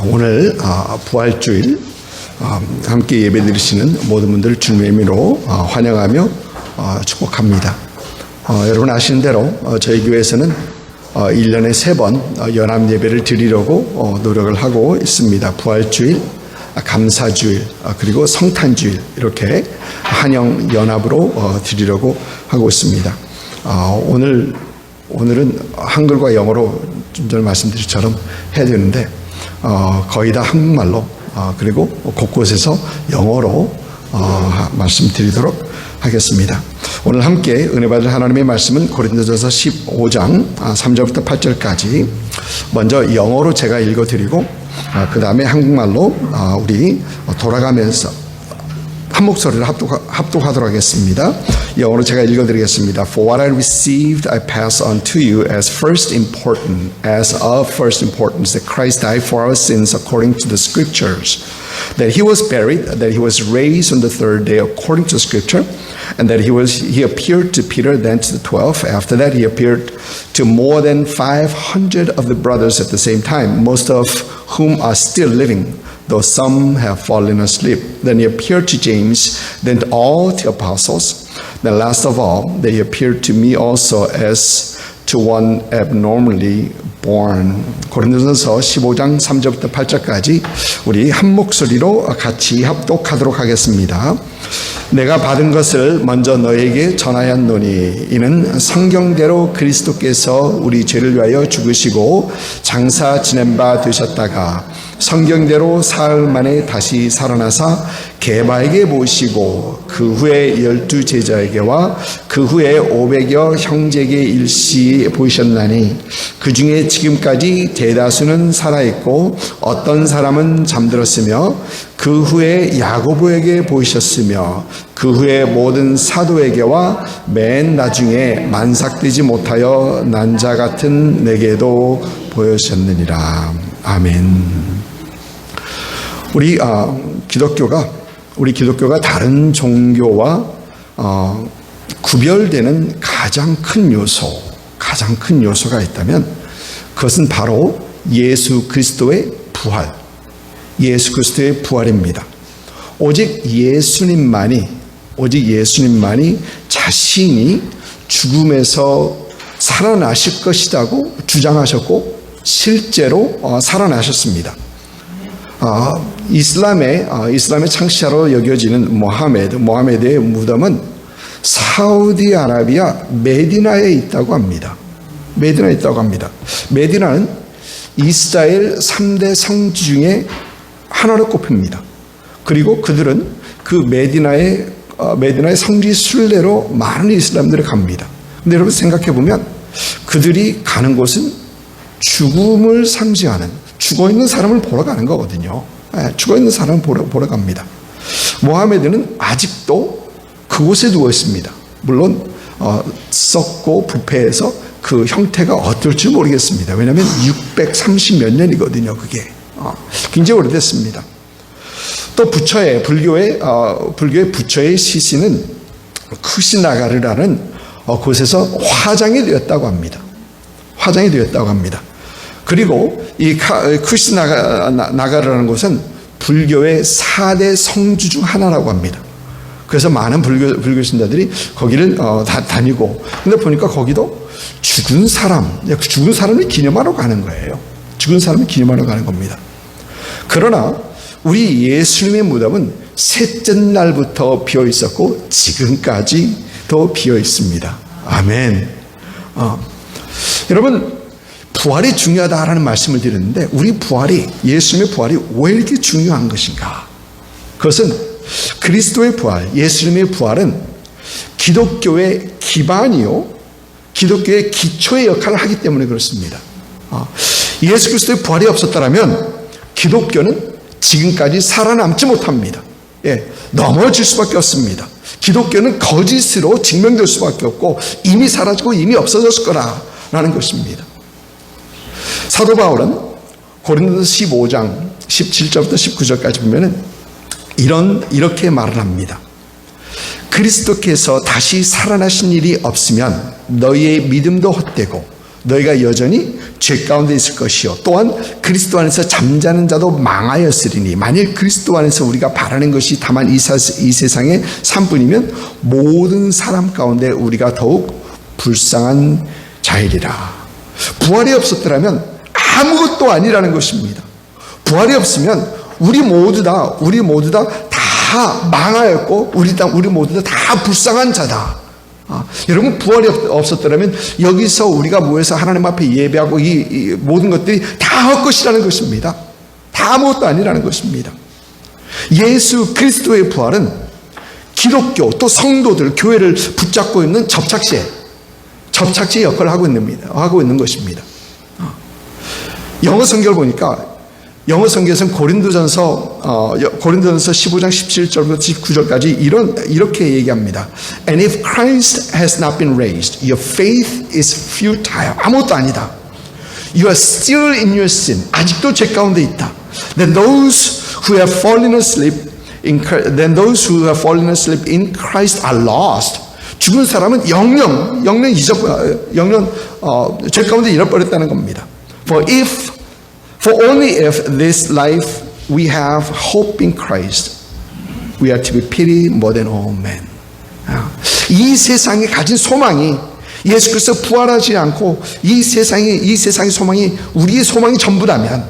오늘 부활주일 함께 예배드리시는 모든 분들을 주님의 의미로 환영하며 축복합니다. 여러분 아시는 대로 저희 교회에서는 1년에 3번 연합 예배를 드리려고 노력을 하고 있습니다. 부활주일, 감사주일, 그리고 성탄주일 이렇게 한영 연합으로 드리려고 하고 있습니다. 오늘은 한글과 영어로 좀 전에 말씀드린 것처럼 해야 되는데 거의 다 한국말로 그리고 곳곳에서 영어로 말씀드리도록 하겠습니다. 오늘 함께 은혜 받을 하나님의 말씀은 고린도전서 15장 3절부터 8절까지 먼저 영어로 제가 읽어드리고 그 다음에 한국말로 우리 돌아가면서 한 목소리를 합독하도록 하겠습니다. 영어로 제가 읽어드리겠습니다. For what I received, I pass on to you as of first importance, that Christ died for our sins according to the Scriptures, that He was buried, that He was raised on the third day according to Scripture, and that He appeared to Peter, then to the 12. After that, He appeared to more than 500 of the brothers at the same time, most of whom are still living, though some have fallen asleep. Then He appeared to James, then all the apostles. Then last of all, that He appeared to me also as to one abnormally born. 고린도전서 15장 3절부터 8절까지 우리 한 목소리로 같이 합독하도록 하겠습니다. 내가 받은 것을 먼저 너에게 전하였노니 이는 성경대로 그리스도께서 우리 죄를 위하여 죽으시고 장사 지낸 바 되셨다가 성경대로 사흘 만에 다시 살아나사 게바에게 모시고 그 후에 12 제자에게와 그 후에 500여 형제에게 일시 보이셨나니 그 중에 지금까지 대다수는 살아있고 어떤 사람은 잠들었으며 그 후에 야고보에게 보이셨으며 그 후에 모든 사도에게와 맨 나중에 만삭되지 못하여 난 자 같은 내게도 보여주셨느니라. 아멘. 우리 기독교가 다른 종교와 구별되는 가장 큰 요소가 있다면 그것은 바로 예수 그리스도의 부활입니다. 오직 예수님만이 자신이 죽음에서 살아나실 것이라고 주장하셨고 실제로 살아나셨습니다. 이슬람의 창시자로 여겨지는 모하메드의 무덤은 사우디아라비아 메디나에 있다고 합니다. 메디나는 이스라엘 3대 성지 중에 하나로 꼽힙니다. 그리고 그들은 그 메디나의 성지 순례로 많은 이슬람들이 갑니다. 근데 여러분 생각해 보면 그들이 가는 곳은 죽음을 상징하는 죽어있는 사람을 보러 가는 거거든요. 죽어있는 사람을 보러 갑니다. 모하메드는 아직도 그곳에 누워 있습니다. 물론 썩고 부패해서 그 형태가 어떨지 모르겠습니다. 왜냐하면 630 몇 년이거든요. 그게 굉장히 오래됐습니다. 또 불교의 부처의 시신은 쿠시나가르라는 곳에서 화장이 되었다고 합니다. 그리고 이 쿠시나가르라는 곳은 불교의 4대 성주 중 하나라고 합니다. 그래서 많은 불교 신자들이 거기를 다니고, 근데 보니까 거기도 죽은 사람을 기념하러 가는 거예요. 죽은 사람을 기념하러 가는 겁니다. 그러나 우리 예수님의 무덤은 셋째 날부터 비어 있었고 지금까지도 비어 있습니다. 아멘. 여러분, 부활이 중요하다라는 말씀을 드렸는데 예수님의 부활이 왜 이렇게 중요한 것인가? 그것은 그리스도의 부활, 예수님의 부활은 기독교의 기반이요, 기독교의 기초의 역할을 하기 때문에 그렇습니다. 예수 그리스도의 부활이 없었다면 기독교는 지금까지 살아남지 못합니다. 넘어질 수밖에 없습니다. 기독교는 거짓으로 증명될 수밖에 없고 이미 사라지고 이미 없어졌을 거라는 것입니다. 사도 바울은 고린도전서 15장 17절부터 19절까지 보면은 이렇게 말을 합니다. 그리스도께서 다시 살아나신 일이 없으면 너희의 믿음도 헛되고 너희가 여전히 죄 가운데 있을 것이요 또한 그리스도 안에서 잠자는 자도 망하였으리니 만일 그리스도 안에서 우리가 바라는 것이 다만 이 세상의 삶뿐이면 모든 사람 가운데 우리가 더욱 불쌍한 자이리라. 부활이 없었더라면 아무것도 아니라는 것입니다. 부활이 없으면 우리 모두 다 망하였고 우리 모두 다 불쌍한 자다. 여러분 부활이 없었더라면 여기서 우리가 모여서 하나님 앞에 예배하고 이 모든 것들이 다 헛것이라는 것입니다. 다 아무것도 아니라는 것입니다. 예수 그리스도의 부활은 기독교 또 성도들 교회를 붙잡고 있는 접착제 역할을 하고 있는 것입니다. 영어 성경을 보니까 영어 성경에서는 고린도전서 15장 17절부터 19절까지 이렇게 얘기합니다. And if Christ has not been raised, your faith is futile. 아무것도 아니다. You are still in your sin. 아직도 죄 가운데 있다. Then those who have fallen asleep in Christ are lost. 죽은 사람은 영영 죄 가운데 잃어버렸다는 겁니다. For only if this life we have hope in Christ, we are to be pitied more than all men. 이 세상에 가진 소망이 예수 그리스도 부활하지 않고 이 세상의 소망이 우리의 소망이 전부라면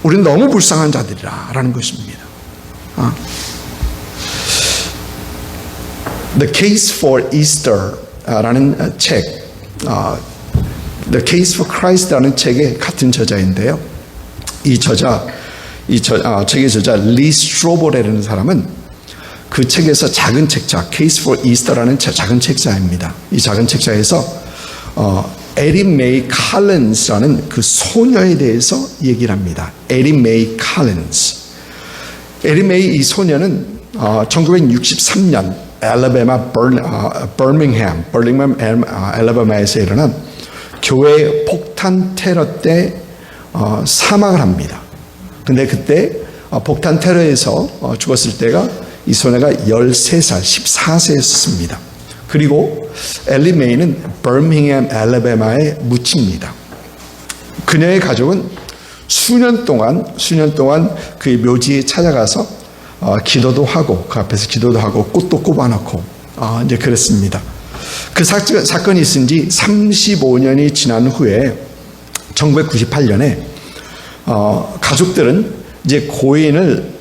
우리는 너무 불쌍한 자들이라는 것입니다. The Case for Easter라는 책, The Case for Christ라는 책의 같은 저자인데요. 책의 저자 리 스트로볼이라는 사람은 그 책에서 작은 책자 Case for Easter라는 작은 책자입니다. 이 작은 책자에서 에린 메이 칼린스라는 그 소녀에 대해서 얘기를 합니다. 에린 메이 칼린스. 에린 메이 이 소녀는 1963년 버밍햄, 알래바마에서 일어난 교회 폭탄 테러 때 사망을 합니다. 근데 그때 폭탄 테러에서 죽었을 때가 이 소녀가 13살, 14세였습니다. 그리고 엘리 메이는 버밍햄, 알래바마에 묻힙니다. 그녀의 가족은 수년 동안 그의 묘지에 찾아가서 기도도 하고 그 앞에서 기도도 하고 꽃도 꼽아놓고 이제 그랬습니다. 그 사건이 있은 지 35년이 지난 후에 1998년에 가족들은 이제 고인을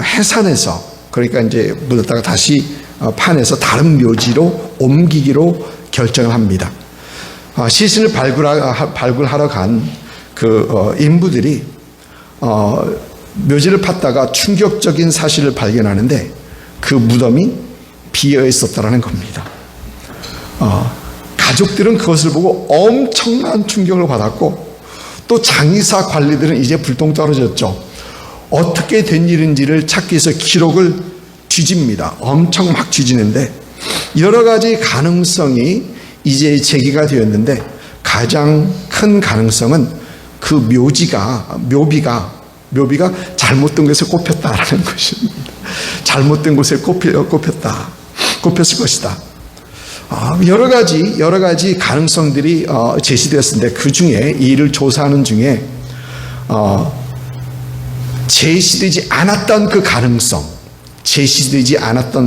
해산해서 그러니까 이제 묻었다가 다시 파내서 다른 묘지로 옮기기로 결정을 합니다. 시신을 발굴하러 간 그 인부들이 묘지를 팠다가 충격적인 사실을 발견하는데 그 무덤이 비어 있었다라는 겁니다. 가족들은 그것을 보고 엄청난 충격을 받았고 또 장의사 관리들은 이제 불똥 떨어졌죠. 어떻게 된 일인지를 찾기 위해서 기록을 뒤집니다. 엄청 막 뒤지는데 여러 가지 가능성이 이제 제기가 되었는데 가장 큰 가능성은 그 묘비가 잘못된 곳에 꼽혔다라는 것입니다. 잘못된 곳에 꼽혔을 것이다. 여러 가지 가능성들이 제시되었는데 그 중에 이 일을 조사하는 중에 제시되지 않았던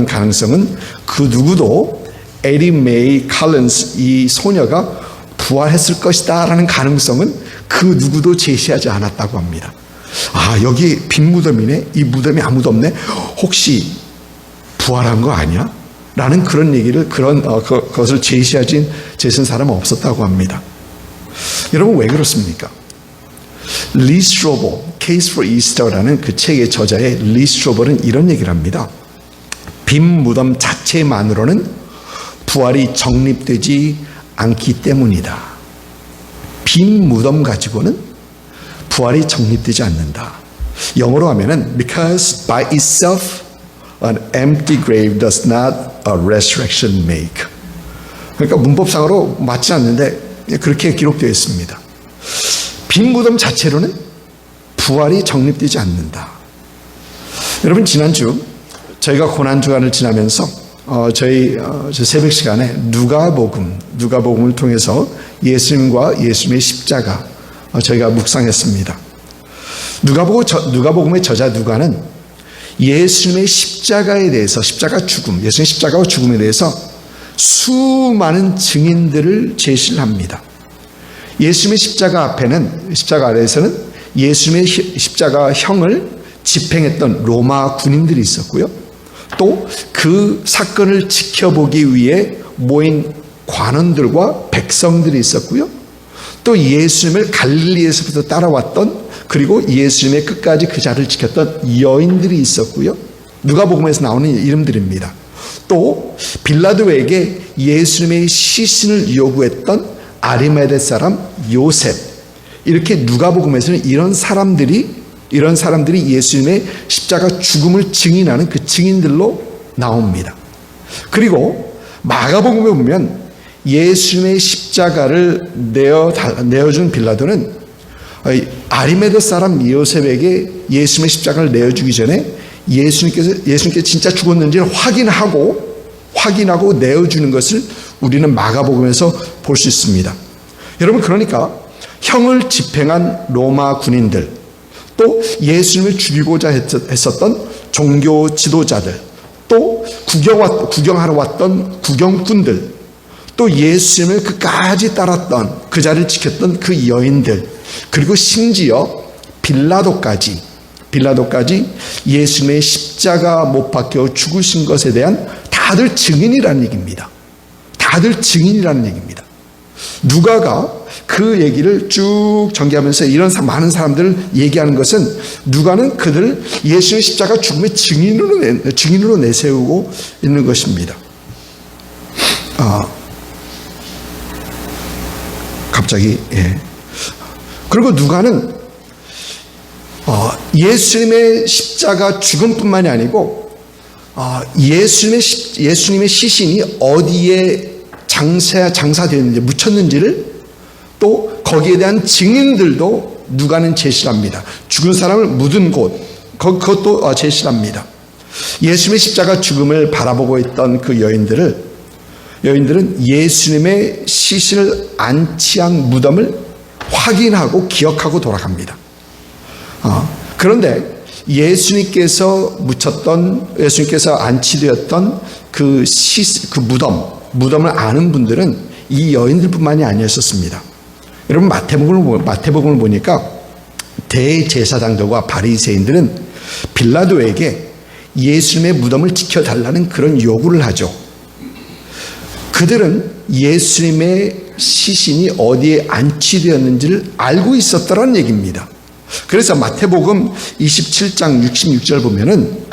가능성은 그 누구도 에린 메이 칼린스 이 소녀가 부활했을 것이다라는 가능성은 그 누구도 제시하지 않았다고 합니다. 여기 빈 무덤이네. 이 무덤에 아무도 없네. 혹시 부활한 거 아니야? 라는 그런 얘기를 그것을 제시한 사람은 없었다고 합니다. 여러분 왜 그렇습니까? 리 스트로볼, Case for Easter라는 그 책의 저자의 리 스트로볼은 이런 얘기를 합니다. 빈 무덤 자체만으로는 부활이 정립되지 않기 때문이다. 빈 무덤 가지고는 부활이 정립되지 않는다. 영어로 하면은 because by itself an empty grave does not a resurrection make. 그러니까 문법상으로 맞지 않는데 그렇게 기록되어 있습니다. 빈 무덤 자체로는 부활이 정립되지 않는다. 여러분 지난주 저희가 고난주간을 지나면서 저희 저 새벽 시간에 누가복음을 통해서 예수님과 예수님의 십자가 저희가 묵상했습니다. 누가복음의 저자 누가는 예수님의 십자가에 대해서, 십자가 죽음, 예수님의 십자가와 죽음에 대해서 수많은 증인들을 제시를 합니다. 예수님의 십자가 아래에서는 예수님의 십자가형을 집행했던 로마 군인들이 있었고요. 또 그 사건을 지켜보기 위해 모인 관원들과 백성들이 있었고요. 또 예수님을 갈릴리에서부터 따라왔던, 그리고 예수님의 끝까지 그 자리를 지켰던 여인들이 있었고요. 누가복음에서 나오는 이름들입니다. 또 빌라도에게 예수님의 시신을 요구했던 아리마대 사람 요셉, 이렇게 누가복음에서는 이런 사람들이 예수님의 십자가 죽음을 증인하는 그 증인들로 나옵니다. 그리고 마가복음에 보면 예수님의 십자가를 내어준 빌라도는 아리마대 사람 요셉에게 예수님의 십자가를 내어주기 전에 예수님께 진짜 죽었는지를 확인하고 내어주는 것을 우리는 마가복음에서 볼 수 있습니다. 여러분, 그러니까 형을 집행한 로마 군인들, 또 예수님을 죽이고자 했었던 종교 지도자들, 또 구경하러 왔던 구경꾼들, 또 예수님을 끝까지 따랐던, 그 자리를 지켰던 그 여인들, 그리고 심지어 빌라도까지 예수님의 십자가 못 박혀 죽으신 것에 대한 다들 증인이라는 얘기입니다. 누가가 그 얘기를 쭉 전개하면서 이런 많은 사람들을 얘기하는 것은, 누가는 그들을 예수의 십자가 죽음의 증인으로 내세우고 있는 것입니다. 그리고 누가는 예수님의 십자가 죽음뿐만이 아니고 예수님의 시신이 어디에 장사되었는지, 묻혔는지를, 또 거기에 대한 증인들도 누가는 제시를 합니다. 죽은 사람을 묻은 곳, 그것도 제시를 합니다. 예수님의 십자가 죽음을 바라보고 있던 그 여인들은 예수님의 시신을 안치한 무덤을 확인하고 기억하고 돌아갑니다. 그런데 예수님께서 안치되었던 그 무덤을 아는 분들은 이 여인들뿐만이 아니었습니다. 여러분, 마태복음을 보니까 대제사장들과 바리새인들은 빌라도에게 예수님의 무덤을 지켜달라는 그런 요구를 하죠. 그들은 예수님의 시신이 어디에 안치되었는지를 알고 있었다는 얘기입니다. 그래서 마태복음 27장 66절 보면은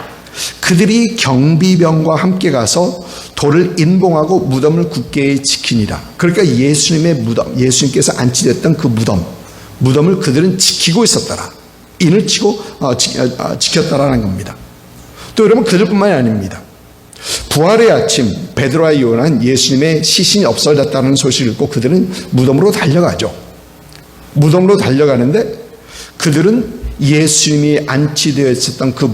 그들이 경비병과 함께 가서 돌을 인봉하고 무덤을 굳게 지키니라. 그러니까 예수님께서 안치됐던 그 무덤을 그들은 지키고 있었더라. 인을 치고 지켰다라는 겁니다. 또 여러분, 그들뿐만이 아닙니다. 부활의 아침, 베드로와 요한은 예수님의 시신이 없어졌다는 소식을 듣고 그들은 무덤으로 달려가죠. 무덤으로 달려가는데 그들은 예수님이 안치되어 있었던 그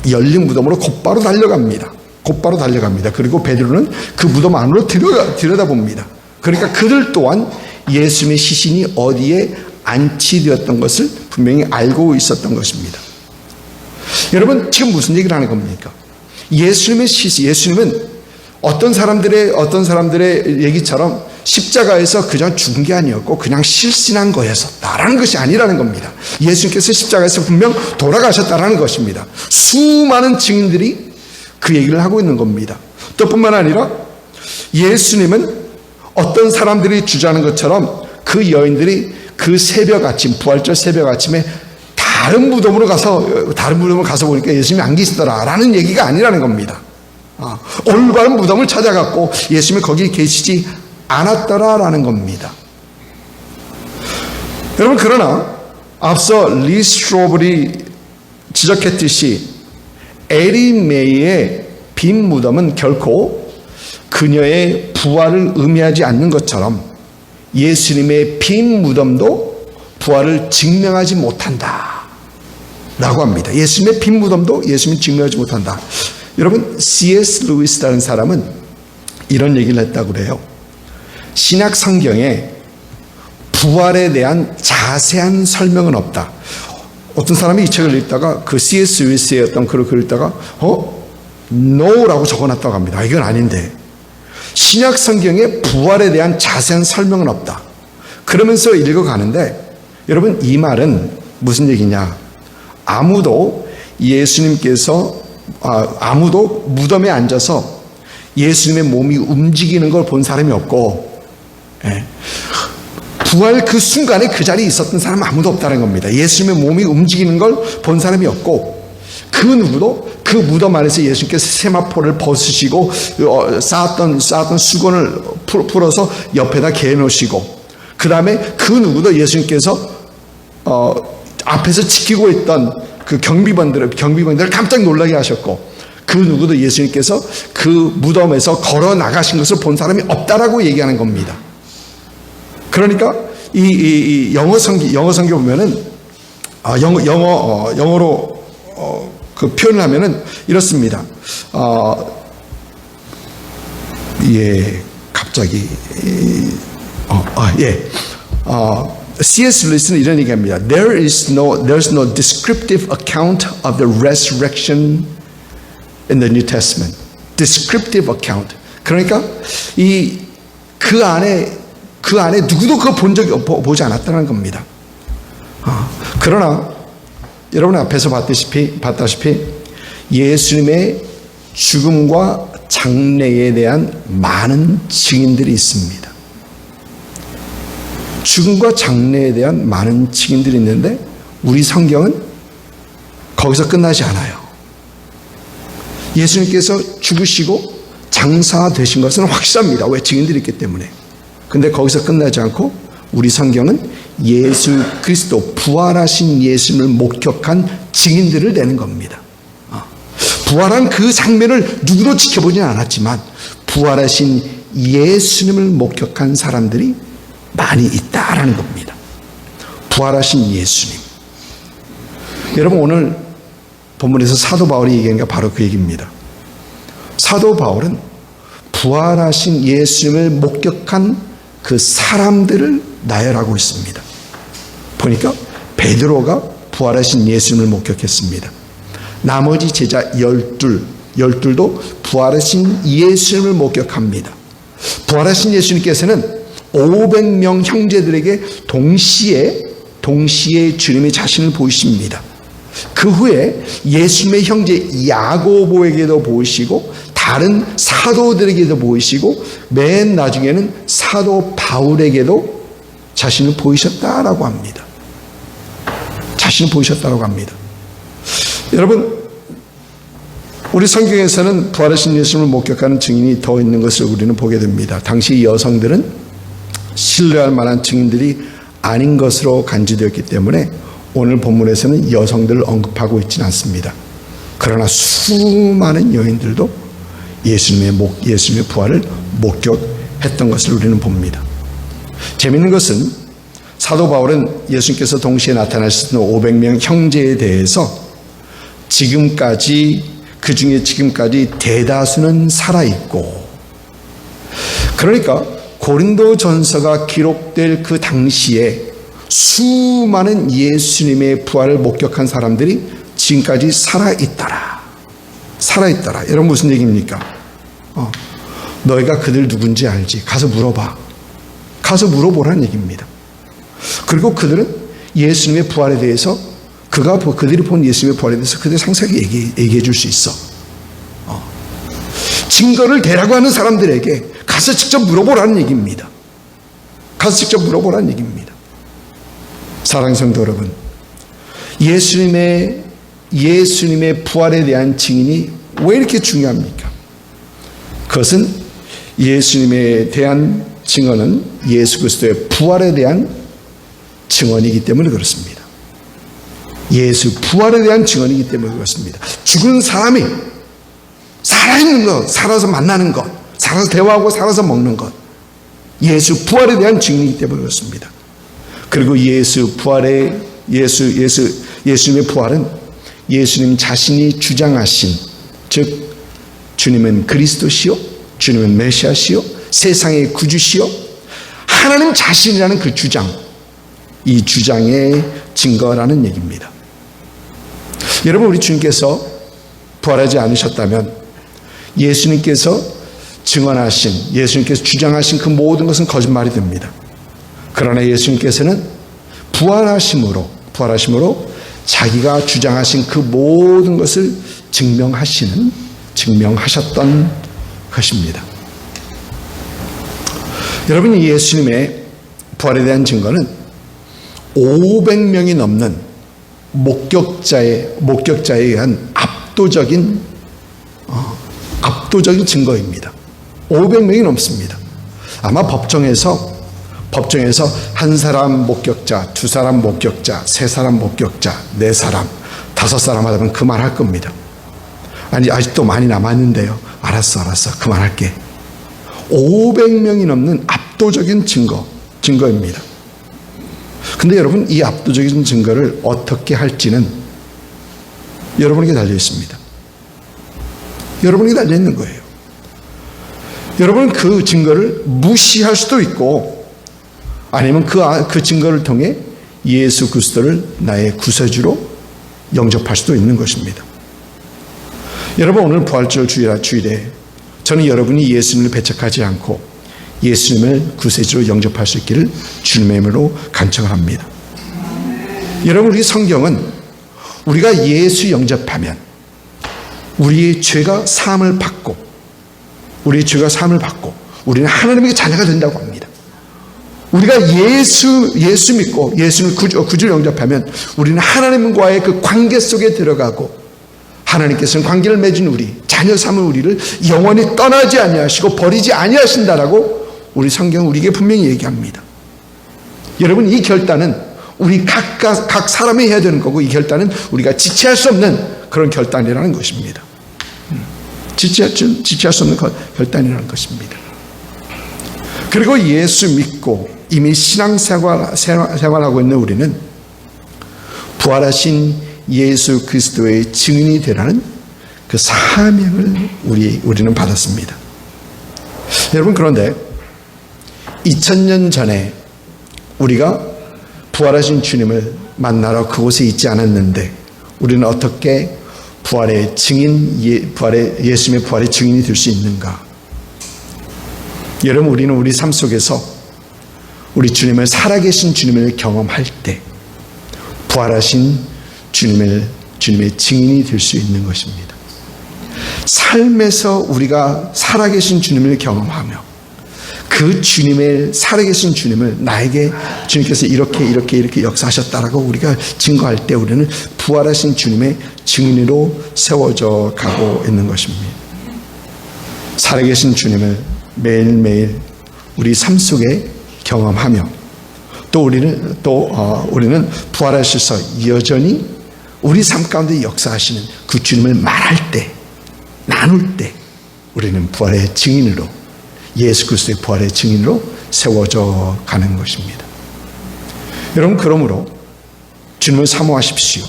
열린 무덤으로 곧바로 달려갑니다. 그리고 베드로는 그 무덤 안으로 들여다봅니다. 그러니까 그들 또한 예수님의 시신이 어디에 안치되었던 것을 분명히 알고 있었던 것입니다. 여러분, 지금 무슨 얘기를 하는 겁니까? 예수님은 어떤 사람들의 얘기처럼 십자가에서 그냥 죽은 게 아니었고 그냥 실신한 거였었다라는 것이 아니라는 겁니다. 예수님께서 십자가에서 분명 돌아가셨다라는 것입니다. 수많은 증인들이 그 얘기를 하고 있는 겁니다. 또 뿐만 아니라 예수님은 어떤 사람들이 주장하는 것처럼 그 여인들이 그 새벽 아침, 부활절 새벽 아침에 다른 무덤으로 가서 보니까 예수님이 안 계시더라라는 얘기가 아니라는 겁니다. 올바른 무덤을 찾아갔고 예수님이 거기 계시지 않았더라라는 겁니다. 여러분, 그러나 앞서 리 스트로블이 지적했듯이 에리 메이의 빈 무덤은 결코 그녀의 부활을 의미하지 않는 것처럼 예수님의 빈 무덤도 부활을 증명하지 못한다 라고 합니다. 예수님의 빈 무덤도 예수님이 증명하지 못한다. 여러분, C.S. 루이스라는 사람은 이런 얘기를 했다고 그래요. 신약 성경에 부활에 대한 자세한 설명은 없다. 어떤 사람이 이 책을 읽다가 그 C.S. 루이스의 어떤 글을 읽다가 no라고 적어놨다고 합니다. 이건 아닌데, 신약 성경에 부활에 대한 자세한 설명은 없다. 그러면서 읽어가는데, 여러분, 이 말은 무슨 얘기냐? 아무도 무덤에 앉아서 예수님의 몸이 움직이는 걸 본 사람이 없고, 부활 그 순간에 그 자리에 있었던 사람은 아무도 없다는 겁니다. 예수님의 몸이 움직이는 걸 본 사람이 없고, 그 누구도 그 무덤 안에서 예수님께서 세마포를 벗으시고 쌓았던 수건을 풀어서 옆에다 개놓으시고, 그 다음에 그 누구도 예수님께서 앞에서 지키고 있던 그 경비병들을 깜짝 놀라게 하셨고, 그 누구도 예수님께서 그 무덤에서 걸어 나가신 것을 본 사람이 없다라고 얘기하는 겁니다. 그러니까 이 영어 성경 보면은 영어로 그 표현을 하면은 이렇습니다. 갑자기 C.S. 루이스는 이런 얘기합니다. There's no descriptive account of the resurrection in the New Testament. Descriptive account. 그러니까 그 안에 누구도 그거 보지 않았다는 겁니다. 그러나 여러분 앞에서 봤다시피 예수님의 죽음과 장래에 대한 많은 증인들이 있습니다. 죽음과 장래에 대한 많은 증인들이 있는데, 우리 성경은 거기서 끝나지 않아요. 예수님께서 죽으시고 장사되신 것은 확실합니다. 왜? 증인들이 있기 때문에. 근데 거기서 끝나지 않고 우리 성경은 예수 그리스도, 부활하신 예수님을 목격한 증인들을 내는 겁니다. 부활한 그 장면을 누구도 지켜보지는 않았지만 부활하신 예수님을 목격한 사람들이 많이 있다라는 겁니다. 부활하신 예수님. 여러분, 오늘 본문에서 사도 바울이 얘기한 게 바로 그 얘기입니다. 사도 바울은 부활하신 예수님을 목격한 그 사람들을 나열하고 있습니다. 보니까 베드로가 부활하신 예수님을 목격했습니다. 나머지 제자 12도 부활하신 예수님을 목격합니다. 부활하신 예수님께서는 500명 형제들에게 동시에 주님의 자신을 보이십니다. 그 후에 예수님의 형제 야고보에게도 보이시고 다른 사도들에게도 보이시고 맨 나중에는 사도 바울에게도 자신을 보이셨다라고 합니다. 자신을 보이셨다라고 합니다. 여러분, 우리 성경에서는 부활하신 예수님을 목격하는 증인이 더 있는 것을 우리는 보게 됩니다. 당시 여성들은 신뢰할 만한 증인들이 아닌 것으로 간주되었기 때문에 오늘 본문에서는 여성들을 언급하고 있지는 않습니다. 그러나 수많은 여인들도 예수님의 부활을 목격했던 것을 우리는 봅니다. 재미있는 것은 사도 바울은 예수님께서 동시에 나타나셨던 500명 형제에 대해서 그 중에 지금까지 대다수는 살아있고, 그러니까 고린도전서가 기록될 그 당시에 수많은 예수님의 부활을 목격한 사람들이 지금까지 살아있더라. 여러분, 무슨 얘기입니까? 너희가 그들 누군지 알지? 가서 물어봐. 가서 물어보라는 얘기입니다. 그리고 그들은 예수님의 부활에 대해서 그들이 본 예수님의 부활에 대해서 그들이 상세하게 얘기해 줄 수 있어. 증거를 대라고 하는 사람들에게 가서 직접 물어보라는 얘기입니다. 사랑하는 성도 여러분, 예수님의 부활에 대한 증인이 왜 이렇게 중요합니까? 그것은 예수님에 대한 증언은 예수 그리스도의 부활에 대한 증언이기 때문에 그렇습니다. 예수 부활에 대한 증언이기 때문에 그렇습니다. 죽은 사람이 살아있는 것, 살아서 만나는 것, 살아서 대화하고 살아서 먹는 것, 예수 부활에 대한 증인이기 때문에 그렇습니다. 그리고 예수님의 부활은 예수님 자신이 주장하신, 즉 주님은 그리스도시요, 주님은 메시아시요, 세상의 구주시요, 하나님 자신이라는 그 주장, 이 주장의 증거라는 얘기입니다. 여러분, 우리 주님께서 부활하지 않으셨다면 예수님께서 증언하신, 예수님께서 주장하신 그 모든 것은 거짓말이 됩니다. 그러나 예수님께서는 부활하심으로 자기가 주장하신 그 모든 것을 증명하셨던 것입니다. 여러분, 이 예수님의 부활에 대한 증거는 500명이 넘는 목격자에 의한 압도적인 증거입니다. 500명이 넘습니다. 아마 법정에서 한 사람 목격자, 두 사람 목격자, 세 사람 목격자, 네 사람, 다섯 사람 하다면 그만할 겁니다. 아니, 아직도 많이 남았는데요. 알았어. 그만할게. 500명이 넘는 압도적인 증거입니다. 근데 여러분, 이 압도적인 증거를 어떻게 할지는 여러분에게 달려 있습니다. 여러분에게 달려 있는 거예요. 여러분은 그 증거를 무시할 수도 있고, 아니면 그 증거를 통해 예수 그리스도를 나의 구세주로 영접할 수도 있는 것입니다. 여러분, 오늘 부활절 주일에 저는 여러분이 예수님을 배척하지 않고 예수님을 구세주로 영접할 수 있기를 주님의 이름으로 간청을 합니다. 여러분, 우리 성경은 우리가 예수 영접하면 우리의 죄가 사함을 받고 우리는 하나님의 자녀가 된다고 합니다. 우리가 예수 믿고 예수를 구주로 영접하면 우리는 하나님과의 그 관계 속에 들어가고, 하나님께서는 관계를 맺은 우리 자녀 삼은 우리를 영원히 떠나지 아니하시고 버리지 아니하신다라고 우리 성경은 우리에게 분명히 얘기합니다. 여러분, 이 결단은 우리 각 사람이 해야 되는 거고, 이 결단은 우리가 지체할 수 없는 그런 결단이라는 것입니다. 지체할 수 없는 결단이라는 것입니다. 그리고 예수 믿고 이미 신앙생활하고 있는 우리는 부활하신 예수 그리스도의 증인이 되라는 그 사명을 우리는 받았습니다. 여러분, 그런데 2000년 전에 우리가 부활하신 주님을 만나러 그곳에 있지 않았는데 우리는 어떻게 예수님의 부활의 증인이 될 수 있는가? 여러분, 우리는 우리 삶 속에서 우리 주님을, 살아계신 주님을 경험할 때 부활하신 주님의 증인이 될 수 있는 것입니다. 삶에서 우리가 살아계신 주님을 경험하며 그 살아계신 주님을 나에게 주님께서 이렇게 역사하셨다라고 우리가 증거할 때 우리는 부활하신 주님의 증인으로 세워져 가고 있는 것입니다. 살아계신 주님을 매일매일 우리 삶 속에 경험하며 또 우리는 부활하셔서 여전히 우리 삶 가운데 역사하시는 그 주님을 말할 때, 나눌 때 우리는 부활의 증인으로, 예수 그리스도의 부활의 증인으로 세워져 가는 것입니다. 여러분, 그러므로 주님을 사모하십시오.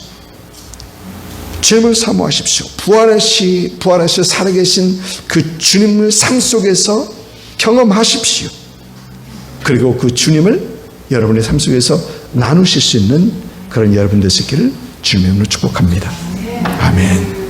주님을 사모하십시오. 부활하셔 살아계신 그 주님을 삶 속에서 경험하십시오. 그리고 그 주님을 여러분의 삶 속에서 나누실 수 있는 그런 여러분 되시기를 주님의 이름으로 축복합니다. 아멘.